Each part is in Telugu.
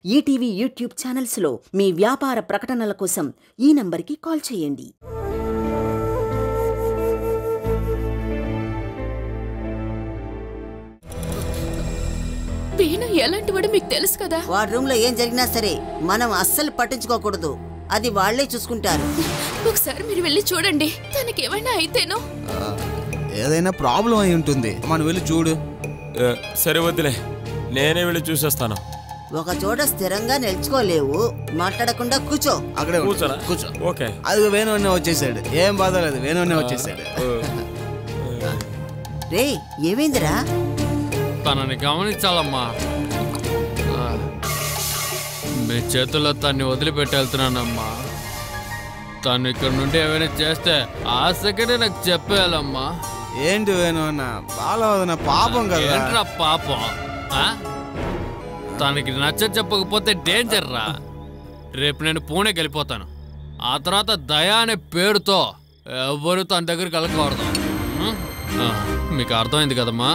ఈటీవీ యూట్యూబ్ ఛానల్స్లో మీ వ్యాపార ప్రకటనల కోసం ఈ నంబర్కి కాల్ చేయండి. వేణు ఎలాంటివాడు మీకు తెలుసు కదా. వాడి రూమ్ లో ఏం జరిగినా సరే మనం అస్సలు పట్టించుకోకూడదు. అది వాళ్లే చూసుకుంటారు. ఒకసారి మీరు వెళ్ళి చూడండి. తనకి ఏమైనా అయితేనో. ఏదైనా ప్రాబ్లం అయి ఉంటుంది. మనం వెళ్ళి చూడు. సరే వద్దులే, నేనే వెళ్ళి చూసేస్తాను. ఒక చోట స్థిరంగా నిల్చుకోలేవు. మాట్లాడకుండా కూర్చో. అక్కడే కూర్చోరా? కూర్చో. ఓకే. అది వేణునే వచ్చేసాడు. ఏం బాధ లేదు, వేణునే వచ్చేసాడు. రే ఏమైందిరా? తనని గమనించాలమ్మా. మీ చేతుల్లో తన్ని వదిలిపెట్టి వెళ్తున్నానమ్మా. తను ఇక్కడ నుండి ఏమైనా చేస్తే ఆ సెకండే నాకు చెప్పేయాలమ్మా. ఏంటి వేణు అన్న, బాలవదన పాపం కదా. ఏంట్రా పాపం? తనకి నచ్చ చెప్పకపోతే డేంజర్ రా. రేపు నేను పూణేకి వెళ్ళిపోతాను. ఆ తర్వాత దయా అనే పేరుతో ఎవరు తన దగ్గరికి వెళ్ళకూడదు. మీకు అర్థమైంది కదమ్మా?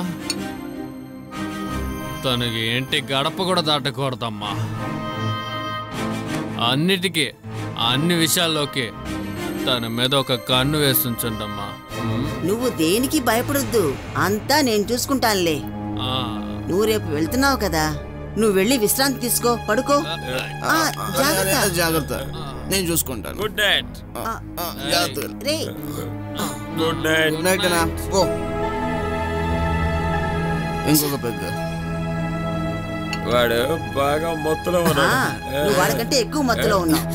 తనకి ఏంటి గడప కూడా దాటకూడదమ్మా. అన్నిటికీ అన్ని విషయాల్లోకి తన మీద ఒక కన్ను వేస్తుంచండమ్మా. నువ్వు దేనికి భయపడొద్దు. అంతా నేను చూసుకుంటానులే. నువ్వు రేపు వెళ్తున్నావు కదా, నువ్వు వెళ్ళి విశ్రాంతి తీసుకో, పడుకో. జాగ్రత్త, నేను చూసుకుంటాను. Good night. రే గుడ్ నైట్. గుడ్ నైట్ అన్నా. ఓ ఇంకొక పెద్ద వాడు బాగా మొత్తులో ఉన్నాడు. నువ్వు వాడికంటే ఎక్కువ మత్తులో ఉన్నావు.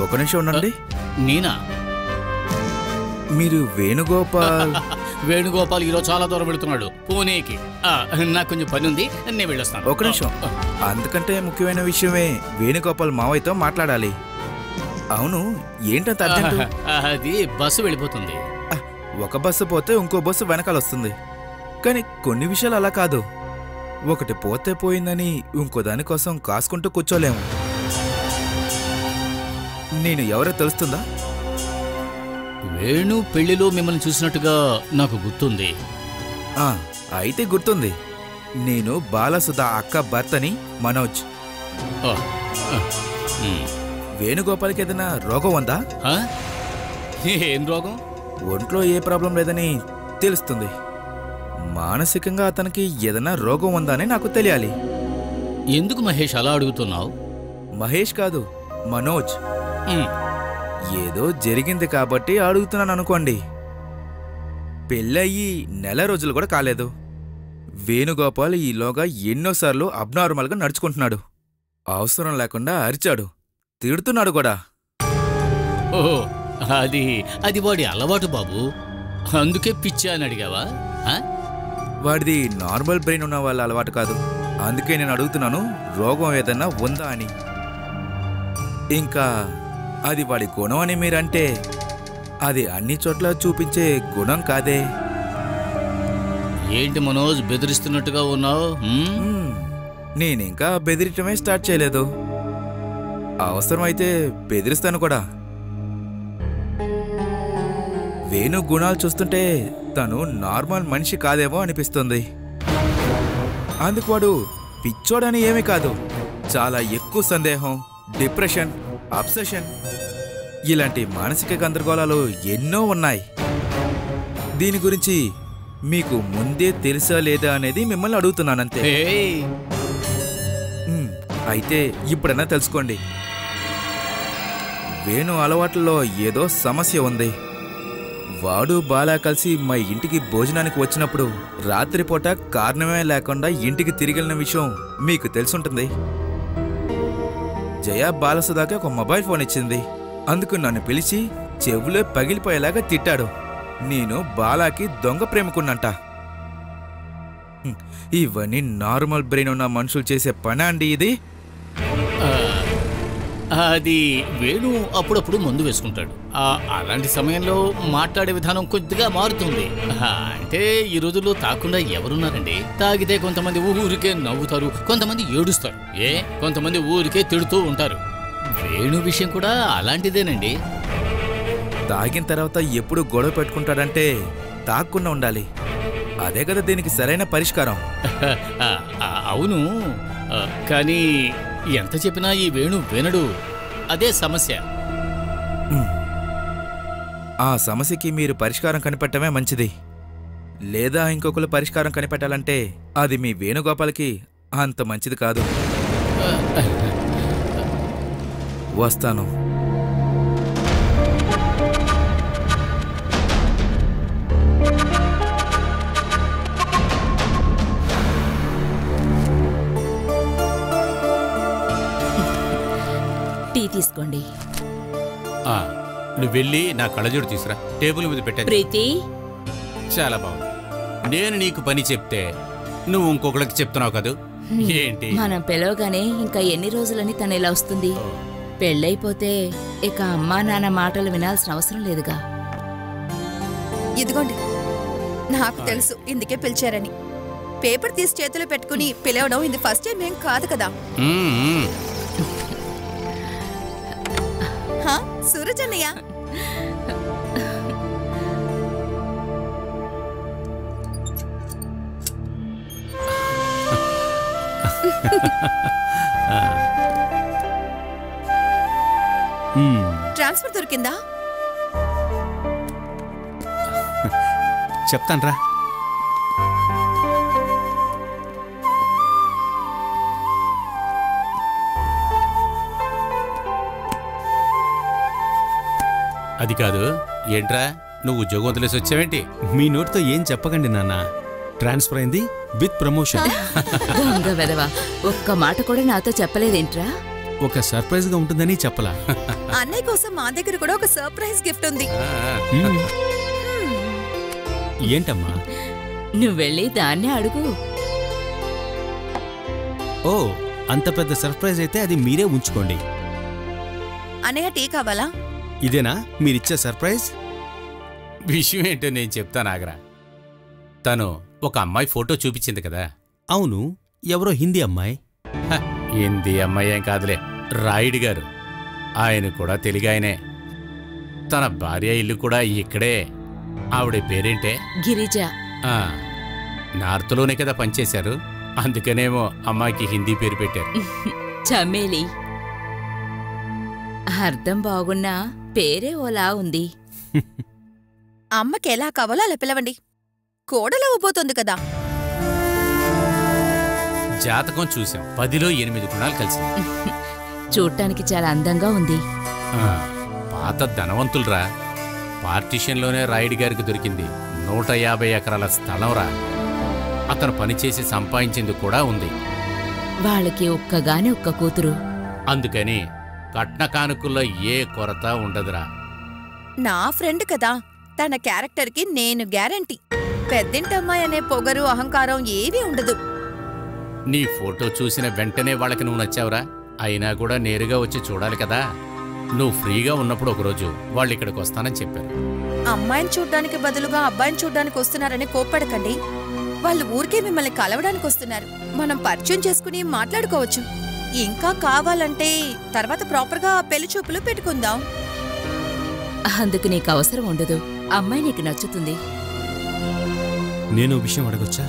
ఒక నిమిషం ఉండండి. నేనా? మీరు వేణుగోపాల్? వేణుగోపాల్ ఈరోజు చాలా దూరం వెళుతున్నాడు, పూణేకి. నాకు కొంచెం పని ఉంది, నేను వెళ్ళొస్తాను. ఒక నిమిషం. అందుకంటే ముఖ్యమైన విషయమే, వేణుగోపాల్ మావయ్యతో మాట్లాడాలి. అవును, ఏంటంత అర్జెంటు? అది బస్సు వెళ్ళిపోతుంది. ఒక బస్సు పోతే ఇంకో బస్సు వెనకాల వస్తుంది. కానీ కొన్ని విషయాలు అలా కాదు. ఒకటి పోతే పోయిందని ఇంకో దానికోసం కాసుకుంటూ కూర్చోలేము. నేను ఎవరో తెలుస్తుందా? వేణు పెళ్లిలో మిమ్మల్ని చూసినట్టుగా నాకు గుర్తుంది. అయితే గుర్తుంది. నేను బాలసుధ అక్క భర్తని, మనోజ్. వేణుగోపాల్కి ఏదైనా రోగం ఉందా? ఏం రోగం? ఒంట్లో ఏ ప్రాబ్లం లేదని తెలుస్తుంది. మానసికంగా అతనికి ఏదైనా రోగం ఉందా అని నాకు తెలియాలి. ఎందుకు మహేష్ అలా అడుగుతున్నావు? మహేష్ కాదు, మనోజ్. ఏదో జరిగింది కాబట్టి అడుగుతున్నాను అనుకోండి. పెళ్ళయి నెల రోజులు కూడా కాలేదు. వేణుగోపాల్ ఈలోగా ఎన్నోసార్లు అబ్నార్మల్గా నడుచుకుంటున్నాడు. అవసరం లేకుండా అరిచాడు, తిడుతున్నాడు కూడా. ఓహో, అది వాడి అలవాటు బాబు. అందుకే పిచ్చా అని అడిగావా? వాడిది నార్మల్ బ్రెయిన్ ఉన్న వాళ్ళ అలవాటు కాదు. అందుకే నేను అడుగుతున్నాను, రోగం ఏదన్నా ఉందా అని. ఇంకా అది వాడి గుణం అని మీరంటే అది అన్ని చోట్ల చూపించే గుణం కాదే. ఏంటి మనోజ్, బెదిరిస్తున్నట్టుగా ఉన్నావు? నేనింకా బెదిరించడమే స్టార్ట్ చేయలేదు. అవసరమైతే బెదిరిస్తాను కూడా. వేణు గుణాలు చూస్తుంటే తను నార్మల్ మనిషి కాదేమో అనిపిస్తుంది. అందుకు వాడు పిచ్చోడని ఏమీ కాదు. చాలా ఎక్కువ సందేహం, డిప్రెషన్, అబ్సెషన్ ఇలాంటి మానసిక గందరగోళాలు ఎన్నో ఉన్నాయి. దీని గురించి మీకు ముందే తెలుసా లేదా అనేది మిమ్మల్ని అడుగుతున్నానంతే. అయితే ఇప్పుడైనా తెలుసుకోండి. వేణు అలవాట్లలో ఏదో సమస్య ఉంది. వాడు బాలా కలిసి మా ఇంటికి భోజనానికి వచ్చినప్పుడు రాత్రిపూట కారణమే లేకుండా ఇంటికి తిరిగిన విషయం మీకు తెలుసుంటుంది. జయ బాలసుధాకి ఒక మొబైల్ ఫోన్ ఇచ్చింది. అందుకు నన్ను పిలిచి చెవులో పగిలిపోయేలాగా తిట్టాడు. నేను బాలాకి దొంగ ప్రేమకున్నంట. ఇవన్నీ నార్మల్ బ్రెయిన్ ఉన్న మనుషులు చేసే పని అండి ఇది? అది వేణు అప్పుడప్పుడు మందు వేసుకుంటాడు. అలాంటి సమయంలో మాట్లాడే విధానం కొద్దిగా మారుతుంది. అంటే ఈ రోజుల్లో తాకుండా ఎవరున్నారండి? తాగితే కొంతమంది ఊరికే నవ్వుతారు, కొంతమంది ఏడుస్తారు, కొంతమంది ఊరికే తిడుతూ ఉంటారు. వేణు విషయం కూడా అలాంటిదేనండి. తాగిన తర్వాత ఎప్పుడు గొడవ పెట్టుకుంటాడంటే తాగకుండా ఉండాలి. అదే కదా దీనికి సరైన పరిష్కారం. అవును, కానీ ఎంత చెప్పినా ఈ వేణు వినడు. అదే సమస్య. ఆ సమస్యకి మీరు పరిష్కారం కనిపెట్టమే మంచిది. లేదా ఇంకొకరు పరిష్కారం కనిపెట్టాలంటే అది మీ వేణుగోపాల్కి అంత మంచిది కాదు. వస్తాను. టీ తీసుకోండి. నువ్వు వెళ్ళి నా కళ్ళజోడు తీసురా, టేబుల్ మీద పెట్టాను. ప్రీతి, చాలా బాగుంది. నేను నీకు పని చెప్తే నువ్వు ఇంకొకరికి చెప్తున్నావు కదూ. ఏంటి మనం పిలవగానే ఇంకా ఎన్ని రోజులని తను ఇలా వస్తుంది? పెళ్ళైపోతే ఇక అమ్మా నాన్న మాటలు వినాల్సిన అవసరం లేదుగా. ఇదిగోండి, నాకు తెలుసు ఇందుకే పిలిచారని. పేపర్ తీసి చేతిలో పెట్టుకుని పిలవడం ఇది ఫస్ట్ టైం ఏం కాదు కదా. సూరజ్ అన్నయ్య, ట్రాన్స్ఫర్ దొరికిందా? చెప్తాన్రా. అది కాదు. ఏంట్రా నువ్వు ఉద్యోగం వదిలేసి వచ్చావేంటి? మీ నోటితో ఏం చెప్పకండి నాన్న. ట్రాన్స్ఫర్ అయింది విత్ ప్రమోషన్. దొంగ వెధవా, ఒక్క మాట కూడా నాతో చెప్పలేదేంట్రా? ఒక సర్ప్రైజ్ గా ఉంటుందని చెప్పలా. అన్నయ్య కోసం మా దగ్గర కూడా ఒక సర్ప్రైజ్ గిఫ్ట్ ఉంది. ఏంటమ్మా? నువ్వెళ్ళి దాన్నే అడుగు. ఓ, అంత పెద్ద సర్ప్రైజ్ అయితే అది మీరే ఉంచుకోండి. అన్నయ్య టీ కావాలా? ఇదేనా మీరిచ్చే సర్ప్రైజ్? విషయం ఏంటో నేను చెప్తాను, ఆగరా. తను ఒక అమ్మాయి ఫోటో చూపించింది కదా. అవును, ఎవరో హిందీ అమ్మాయి. హిందీ అమ్మాయి ఏం కాదులే, రాయుడు గారు. ఆయన కూడా తెలుగాయనే. తన భార్య ఇల్లు కూడా ఇక్కడే. ఆవిడ పేరేంటే? గిరిజ. నార్త్లోనే కదా పనిచేశారు, అందుకనేమో అమ్మాయికి హిందీ పేరు పెట్టారు. చమేలి. అర్థం బాగున్నా పేరే ఓలా ఉంది. అమ్మకి ఎలా కావాలో అలా పిలవండి. కోడలవ్వబోతోంది కదా. జాతకం చూసాం, 10లో 8 గుణాలు కలిసి. చూడటానికి చాలా అందంగా ఉంది. పాత ధనవంతులరా. పార్టీషన్లోనే రాయుడు గారికి దొరికింది 150 ఎకరాల స్థలంరా. అతను పనిచేసి సంపాదించింది కూడా ఉంది. వాళ్ళకి ఒక్కగాని ఒక్క కూతురు. అందుకని కట్న కానుకల్లో ఏ కొరత ఉండదురా. నా ఫ్రెండ్ కదా, తన క్యారెక్టర్కి నేను గ్యారంటీ. పెద్దింటమ్మాయి అనే పొగరు అహంకారం ఏవీ ఉండదు. నీ ఫోటో చూసిన వెంటనే వాళ్ళకి నువ్వు నచ్చావురా. అయినా కూడా నేరుగా వచ్చి చూడాలి కదా. నువ్వు ఫ్రీగా ఉన్నప్పుడు ఒకరోజు వాళ్ళు ఇక్కడికి వస్తానని చెప్పారు. అమ్మాయిని చూడ్డానికి బదులుగా అబ్బాయిని చూడ్డానికి వస్తున్నారని కోప్పడకండి. వాళ్ళు ఊరికే మిమ్మల్ని కలవడానికి వస్తున్నారు. మనం పరిచయం చేసుకుని మాట్లాడుకోవచ్చు. ఇంకా కావాలంటే తర్వాత ప్రాపర్గా పెళ్లి చూపులు పెట్టుకుందాం. అందుకు నీకు అవసరం ఉండదు. అమ్మాయి నీకు నచ్చుతుంది. నేను విషయం అడగొచ్చా?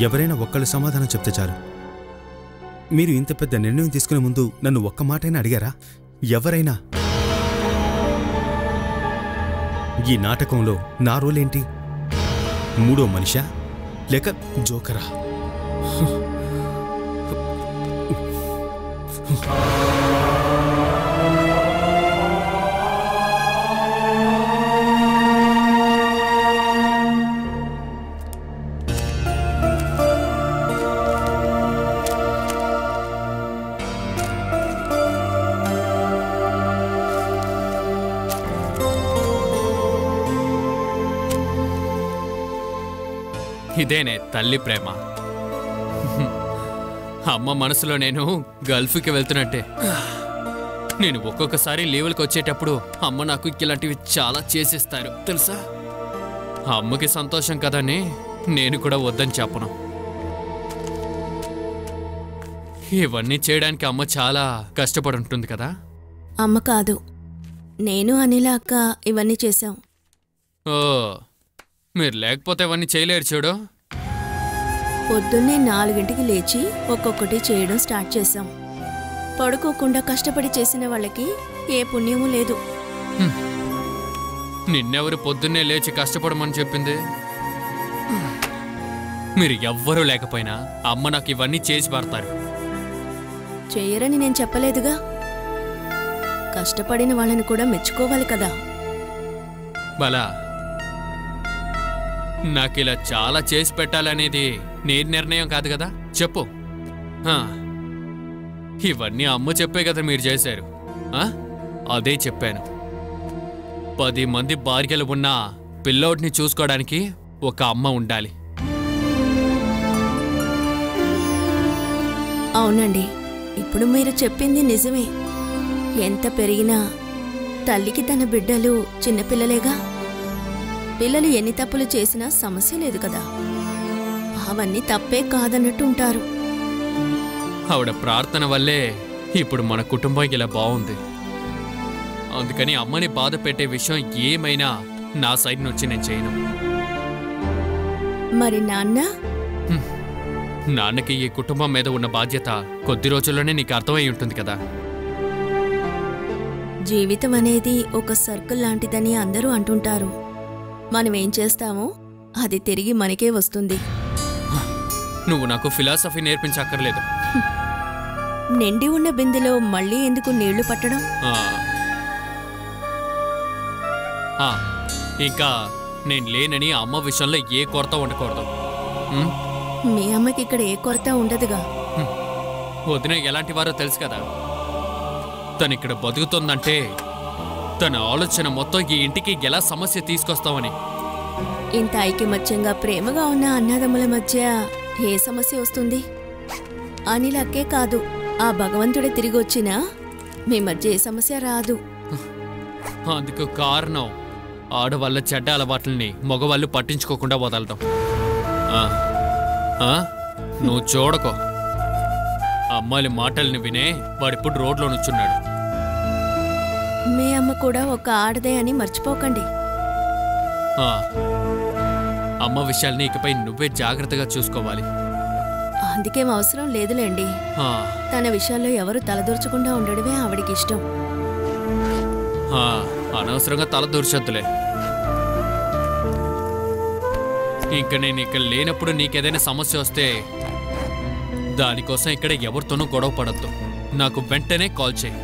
ఎవరైనా ఒక్కళ్ళు సమాధానం చెప్తే చాలు. మీరు ఇంత పెద్ద నిర్ణయం తీసుకునే ముందు నన్ను ఒక్క మాటైనా అడిగారా? ఎవరైనా? ఈ నాటకంలో నా రోలేంటి? మూడో మనిషా లేక జోకరా? ఇదేనే తల్లి ప్రేమ. అమ్మ మనసులో నేను గల్ఫ్కి వెళ్తున్నట్టే. నేను ఒక్కొక్కసారి లీవులకు వచ్చేటప్పుడు అమ్మ నాకు ఇలాంటివి చాలా చేసిస్తారు తెలుసా. అమ్మకి సంతోషం కదని నేను కూడా వద్దని చెప్పను. ఇవన్నీ చేయడానికి అమ్మ చాలా కష్టపడి ఉంటుంది కదా. అమ్మ కాదు, నేను అనిల అక్క ఇవన్నీ చేశాం. ఓ, మీరు లేకపోతే ఇవన్నీ చేయలేరు చూడు. పొద్దున్నే 4ంటికి లేచి ఒక్కొక్కటి చేయడం స్టార్ట్ చేశాం. పడుకోకుండా కష్టపడి చేసిన వాళ్ళకి ఏ పుణ్యమూ లేదు. నిన్నెవరు పొద్దున్నే లేచి కష్టపడమని చెప్పింది? మీరు ఎవ్వరూ లేకపోయినా అమ్మ నాకు ఇవన్నీ చేసి పడతారు. చెయ్యరని నేను చెప్పలేదుగా. కష్టపడిన వాళ్ళని కూడా మెచ్చుకోవాలి కదా. బలా, నాకిలా చాలా చేసి పెట్టాలనేది నీ నిర్ణయం కాదు కదా. చెప్పు. ఇవన్నీ అమ్మ చెప్పే కదా మీరు చేశారు. అదే చెప్పాను. 10 మంది భార్యలు ఉన్న పిల్లోడిని చూసుకోవడానికి ఒక అమ్మ ఉండాలి. అవునండి, ఇప్పుడు మీరు చెప్పింది నిజమే. ఎంత పెరిగినా తల్లికి తన బిడ్డలు చిన్నపిల్లలేగా. పిల్లలు ఎన్ని తప్పులు చేసినా సమస్య లేదు కదా. అవన్నీ తప్పే కాదన్నట్టు ఉంటారు. ఆవిడ ప్రార్థన వల్లే ఇప్పుడు మన కుటుంబం ఇలా బాగుంది. అందుకని అమ్మని బాధ పెట్టే విషయం ఏమైనా నా సైడ్ నుంచి నేను చేయను. మరి నాన్న? నాన్నకి ఈ కుటుంబం మీద ఉన్న బాధ్యత కొద్ది రోజుల్లోనే నీకు అర్థమై ఉంటుంది కదా. జీవితం అనేది ఒక సర్కిల్ లాంటిదని అందరూ అంటుంటారు. మనం ఏం చేస్తామో అది తిరిగి మనకే వస్తుంది. నువ్వు నాకు ఫిలాసఫీ నేర్పించక్కర్లేదు. నిండి ఉన్న బిందెలో మళ్ళీ ఎందుకు నీళ్లు పట్టడం? ఇంకా నేను లేనని అమ్మ విషయంలో ఏ కొరత ఉండకూడదు. మీ అమ్మకి ఇక్కడ ఏ కొరత ఉండదుగా. వదిన ఎలాంటి వారో తెలుసు కదా. తను ఇక్కడ బతుకుతుందంటే తన ఆలోచన మొత్తం ఈ ఇంటికి ఎలా సమస్య తీసుకొస్తామని. ఇంత ఐకమత్యంగా ప్రేమగా ఉన్న అన్నదమ్ముల మధ్య ఏ సమస్య వస్తుంది? అనిలక్కే కాదు, ఆ భగవంతుడే తిరిగి వచ్చినా మీ మధ్య ఏ సమస్య రాదు. అందుకు కారణం ఆడవాళ్ళ చెడ్డ అలవాట్లని మగవాళ్ళు పట్టించుకోకుండా వదలడం. నువ్వు చూడకో, అమ్మాయిల మాటల్ని వినే వాడిప్పుడు రోడ్లో నుంచున్నాడు. మీ అమ్మ కూడా ఒక ఆడదే అని మర్చిపోకండి. అమ్మ విషయాల్ని ఇకపై నువ్వే జాగ్రత్తగా చూసుకోవాలి. అందుకేం అవసరం లేదులేండి. తన విషయాల్లో ఎవరు తలదూర్చకుండా ఉండడమే ఆవిడికి ఇష్టం. అనవసరంగా తలదూర్చొద్దులే. ఇంక నేను ఇక్కడ లేనప్పుడు నీకేదైనా సమస్య వస్తే దానికోసం ఇక్కడ ఎవరితోనూ గొడవ పడద్దు. నాకు వెంటనే కాల్ చేయి.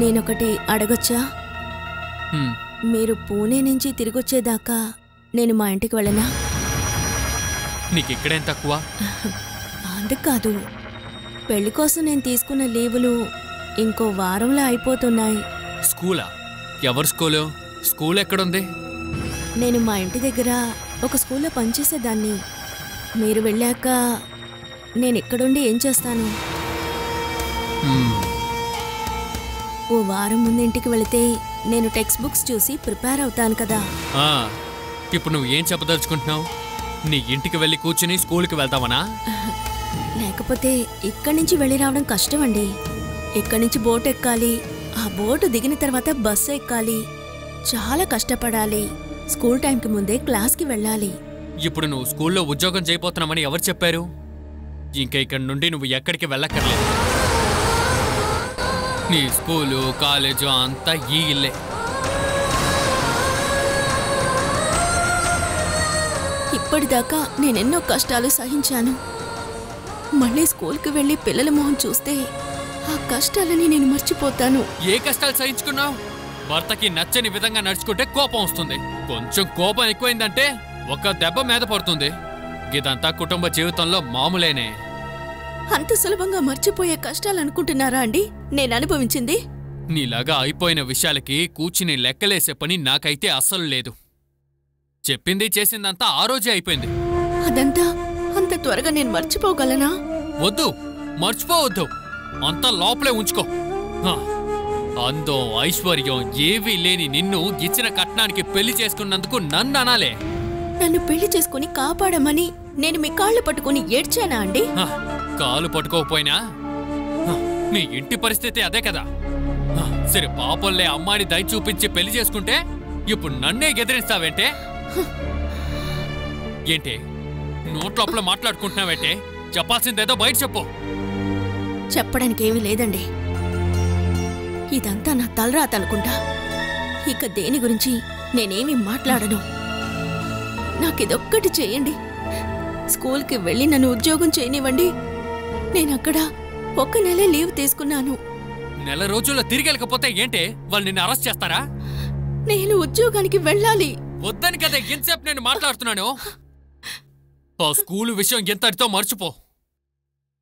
నేనొకటి అడగొచ్చా? మీరు పూణే నుంచి తిరిగొచ్చేదాకా నేను మా ఇంటికి వెళ్ళనా? నీకిక్కడేం తక్కువ? అందుకు కాదు, పెళ్లి కోసం నేను తీసుకున్న లీవులు ఇంకో వారంలో అయిపోతున్నాయి. స్కూలా? ఎవరు స్కూలు? స్కూల్ ఎక్కడుంది? నేను మా ఇంటి దగ్గర ఒక స్కూల్లో పనిచేసేదాన్ని. మీరు వెళ్ళాక నేను ఇక్కడుండి ఏం చేస్తాను? ఓ వారం ముందు ఇంటికి వెళితే నేను టెక్స్ట్ బుక్స్ చూసి ప్రిపేర్ అవుతాను కదా. ఇప్పుడు నువ్వు ఏం చెప్పదలుచుకుంటున్నావు? నీ ఇంటికి వెళ్ళి కూర్చుని స్కూల్కి వెళ్తావనా? లేకపోతే ఇక్కడి నుంచి వెళ్ళి రావడం కష్టమండి. ఇక్కడి నుంచి బోట్ ఎక్కాలి, ఆ బోటు దిగిన తర్వాత బస్సు ఎక్కాలి, చాలా కష్టపడాలి. స్కూల్ టైంకి ముందే క్లాస్కి వెళ్ళాలి. ఇప్పుడు నువ్వు స్కూల్లో ఉద్యోగం చేయబోతున్నామని ఎవరు చెప్పారు? ఇంకా ఇక్కడి నుండి నువ్వు ఎక్కడికి వెళ్ళక్కర్లేదు. నీ స్కూలు కాలేజు అంతా ఈ ఇల్లే. ఇప్పటిదాకా నేనెన్నో కష్టాలు సహించాను. మళ్ళీ స్కూల్కి వెళ్ళి పిల్లల మొహం చూస్తే ఆ కష్టాలని నేను మర్చిపోతాను. ఏ కష్టాలు సహించుకున్నావు? భర్తకి నచ్చని విధంగా నడుచుకుంటే కోపం వస్తుంది. కొంచెం కోపం ఎక్కువైందంటే ఒక దెబ్బ మీద పడుతుంది. ఇదంతా కుటుంబ జీవితంలో మామూలేనే. అంత సులభంగా మర్చిపోయే కష్టాలనుకుంటున్నారా అండి నేను అనుభవించింది? నీలాగా అయిపోయిన విషయాలకి కూర్చుని లెక్కలేసే పని నాకైతే అస్సలు లేదు. చెప్పింది చేసిందంతా ఆ రోజే అయిపోయింది. అదంతా అంత త్వరగా నేను మర్చిపోగలనా? వద్దు, మర్చిపోవద్దు. అంతా లోపలే ఉంచుకో. అందం ఐశ్వర్యం ఏవీ లేని నిన్ను ఇచ్చిన కట్నానికి పెళ్లి చేసుకున్నందుకు నన్ను అనాలే. నన్ను పెళ్లి చేసుకుని కాపాడమని నేను మీ కాళ్ళు పట్టుకుని ఏడ్చానా అండి? కాలు పట్టుకోకపోయినా మీ ఇంటి పరిస్థితి అదే కదా. సరే పాపంలే అమ్మాయిని దయ చూపించి పెళ్లి చేసుకుంటే ఇప్పుడు నన్నే గెదిరిస్తావేంటే? ఏంటి నోట్లోపల మాట్లాడుకుంటున్నావేంటే? చెప్పాల్సిందేదో బయట చెప్పు. చెప్పడానికి ఏమీ లేదండి. ఇదంతా నా తలరాత అనుకుంటా. ఇక దేని గురించి నేనేమీ మాట్లాడను. నాకిదొక్కటి చేయండి. స్కూల్కి వెళ్ళి నన్ను ఉద్యోగం చేయనివ్వండి. నేనక్కడ 1 నెల లీవ్ తీసుకున్నాను. నెల రోజుల్లో తిరిగి వెళ్ళకపోతే ఏంటే వాళ్ళు నిన్ను అరెస్ట్ చేస్తారా? నేను ఉద్యోగానికి వెళ్ళాలి. వద్దని కదా ఎంతసేపు నేను మాట్లాడుతున్నాను. ఆ స్కూలు విషయం ఎంతటితో మర్చిపో.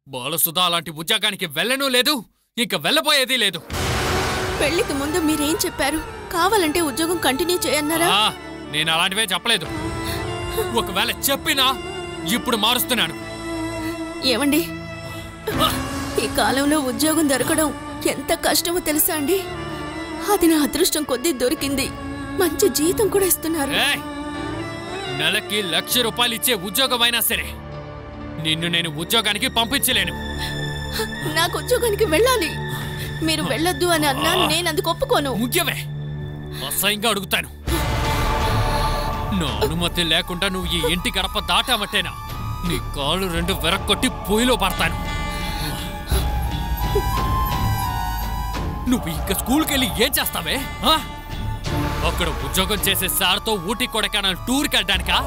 బాలసుధా అలాంటి ఉద్యోగానికి వెళ్ళనూ లేదు, ఇంకా వెళ్ళబోయేది లేదు. పెళ్లికి ముందు మీరేం చెప్పారు? కావాలంటే ఉద్యోగం కంటిన్యూ చేయన్నారా? నేను అలాంటివే చెప్పలేదు. ఒకవేళ చెప్పినా ఇప్పుడు మారుస్తున్నాను. ఏమండి, ఈ కాలంలో ఉద్యోగం దొరకడం ఎంత కష్టమో తెలుసా అండి? అది నా అదృష్టం కొద్దీ దొరికింది. మంచి జీతం కూడా ఇస్తున్నారు. నెలకి 1,00,000 రూపాయలు ఇచ్చే ఉద్యోగం అయినా సరే నిన్ను నేను ఉద్యోగానికి పంపించలేను. నాకు ఉద్యోగానికి వెళ్ళాలి. మీరు వెళ్ళొద్దు అని అన్నా నేను అందుకు ఒప్పుకోను. ముఖ్యమే, అసహ్యంగా అడుగుతాను. నా అనుమతి లేకుండా నువ్వు ఈ ఇంటి గడప దాటామట్టేనా నీ కాళ్ళు 2 వెరక్కొట్టి పొయ్యిలో పడతాను. నువ్వు ఇంకా స్కూల్కి వెళ్ళి ఏం చేస్తావే? అక్కడ ఉద్యోగం చేసే సార్తో ఊటీ కొడైకెనాల్ టూర్కి వెళ్ళడానికా?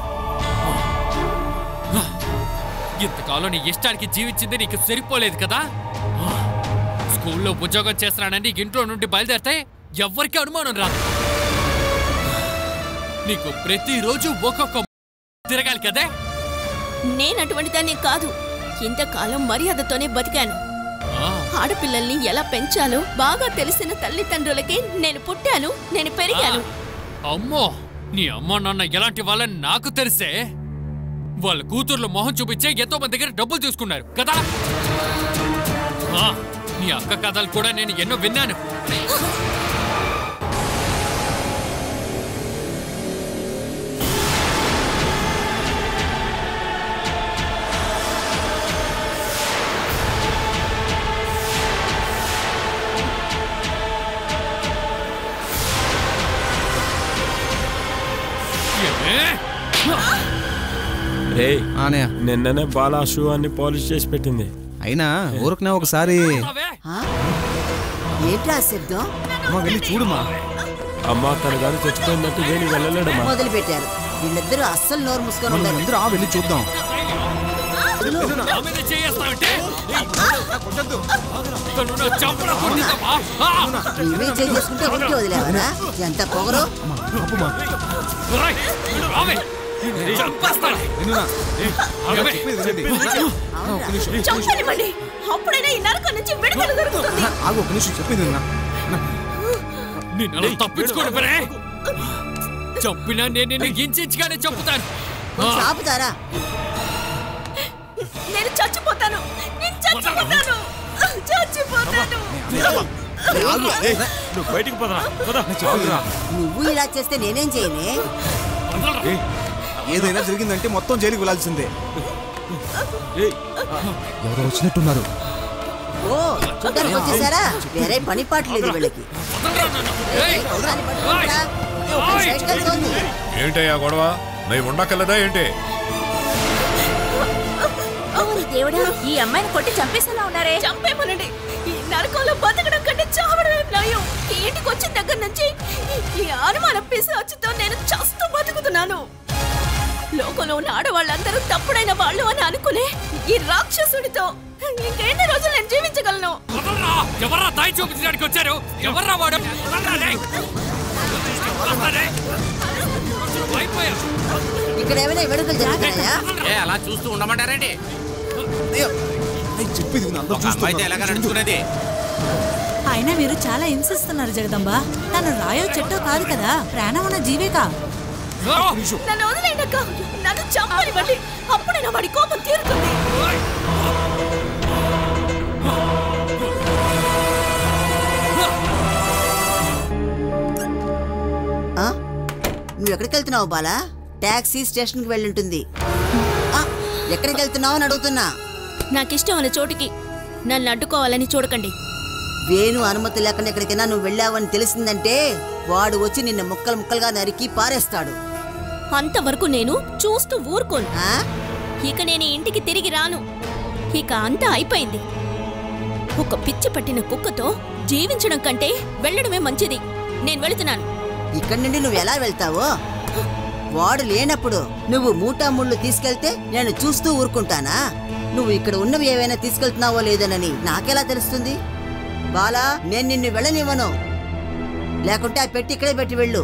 ఇంతకాలం నీ ఇష్టానికి జీవించింది నీకు సరిపోలేదు కదా. స్కూల్లో ఉద్యోగం చేస్తున్నానని ఇంట్లో నుండి బయలుదేరితే ఎవ్వరికీ అనుమానం రాదు. నీకు ప్రతిరోజు ఒక్కొక్క తిరగాలి కదే. నేనటువంటి దాన్ని కాదు. ఇంతకాలం మర్యాదతోనే బతికాను. ఆడపిల్లల్ని ఎలా పెంచాలో బాగా తెలిసిన తల్లిదండ్రులకి నేను పుట్టాను, నేను పెరిగాను. అమ్మో, నీ అమ్మ నాన్న ఎలాంటి వాళ్ళని నాకు తెలిసే. వాళ్ళ కూతుర్లు మొహం చూపించే ఎంతో మంది దగ్గర డబ్బులు తీసుకున్నారు కదా. నీ అక్క కథలు కూడా నేను ఎన్నో విన్నాను. నిన్ననే బాలా షూ అన్ని పాలిష్ చేసి పెట్టింది. అయినా ఊరుకునే ఒకసారి ఏంట్రా శబ్దం? వెళ్ళి చూడుమా. అమ్మా తన గారు చచ్చిపోయిందంటే వేణి వెళ్ళలేడమ్మా. మొదలు పెట్టారు వీళ్ళిద్దరూ. అస్సలు నోరు మూసుకొని ఉన్నారు. వెళ్ళి చూద్దాం. నువ్వే చేసుకుంటే ఇంటికి వదిలేవరా? ఎంత పొగరు. అప్పుడైనా ఈ నరకం నుంచి విడుదల దొరుకుతుంది. తప్పించుకోండి. చంపినా నేను నిన్ను ఇంచుగానే చంపుతాను. చాపుతారా? నేను చచ్చిపోతాను. నేను చచ్చిపోతాను. చచ్చిపోతాను. నువ్వు బయటికి పోదా. నువ్వు ఇలా చేస్తే నేనేం చేయనే? ఏదైనా జరిగిందంటే మొత్తం జైలుకి వెళ్ళాల్సిందే. ఎవరో వచ్చినట్టున్నారు. ఓ, చూడడానికి వచ్చేసారా? వేరే పని పాట లేదు వీళ్ళకి. ఏంటయ్యా గొడవ? మేము ఉండకల్లదా ఏంటి? దేవుడా, ఈ అమ్మాయిని కొట్టి చంపేసేలా ఉన్నారే. చంపేమనండి. ఈ నరకంలో బతకడం కంటే చావడమే నయం. ఈ ఇంటికి వచ్చిన దగ్గర నుంచి ఈ అనుమాన పిశాచితో నేను చస్తూ బతుకుతున్నాను. లోకంలో ఉన్న ఆడవాళ్ళందరూ తప్పుడైన వాళ్ళు అని అనుకునే ఈ రాక్షసుడితో ఇంకెన్ని రోజులు నేను జీవించగలను? ఎవర్రా దాయి చూపించడానికి వచ్చారు? ఎవర్రా వాడు? ఇక్కడ ఏమైనా వేడుకలు జరుగుతున్నాయా? అలా చూస్తూ ఉండమంటారండి? ఎలాగా నడుచుకునేది? అయినా మీరు చాలా హింసిస్తున్నారు జగదంబ. తను రాయో చెట్టో కాదు కదా, ప్రాణం ఉన్న జీవేగా. నన్ను వదిలేండక్క, నన్ను చంపనివ్వండి, అప్పుడే నా వాడి కోపం తీరుతుంది. నువ్వు ఎక్కడికి వెళ్తున్నావు బాలా? టాక్సీ స్టేషన్కి వెళ్ళుంటుంది. ఎక్కడికి వెళ్తున్నావు అని అడుగుతున్నా. నాకిష్టం అనే చోటికి. నన్ను అడ్డుకోవాలని చూడకండి. వేణు అనుమతి లేకుండా ఎక్కడికైనా నువ్వు వెళ్ళావని తెలిసిందంటే వాడు వచ్చి నిన్న ముక్కలు ముక్కలుగా నరికి పారేస్తాడు. అంతవరకు నేను చూస్తూ ఊరుకోను. ఇక నేను ఇంటికి తిరిగి రాను. ఇక అంతా అయిపోయింది. ఒక పిచ్చి పట్టిన కుక్కతో జీవించడం కంటే వెళ్ళడమే మంచిది. నేను వెళుతున్నాను. ఇక్కడి నుండి నువ్వు ఎలా వెళ్తావో? వాడు లేనప్పుడు నువ్వు మూటా ముళ్ళు తీసుకెళ్తే నేను చూస్తూ ఊరుకుంటానా? నువ్వు ఇక్కడ ఉన్నవి ఏవైనా తీసుకెళ్తున్నావో లేదనని నాకెలా తెలుస్తుంది? బాలా, నేను నిన్ను వెళ్ళనివ్వను. లేకుంటే ఆ పెట్టి ఇక్కడే పెట్టి వెళ్ళు.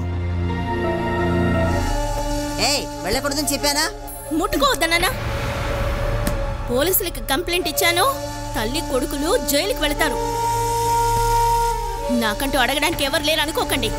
ఏయ్, వెళ్ళకూడదని చెప్పానా? ముట్టుకోవద్దన్నా. పోలీసులకి కంప్లైంట్ ఇచ్చాను. తల్లి కొడుకులు జైలుకి వెళతారు. నాకంటూ అడగడానికి ఎవరు లేరు అనుకోకండి.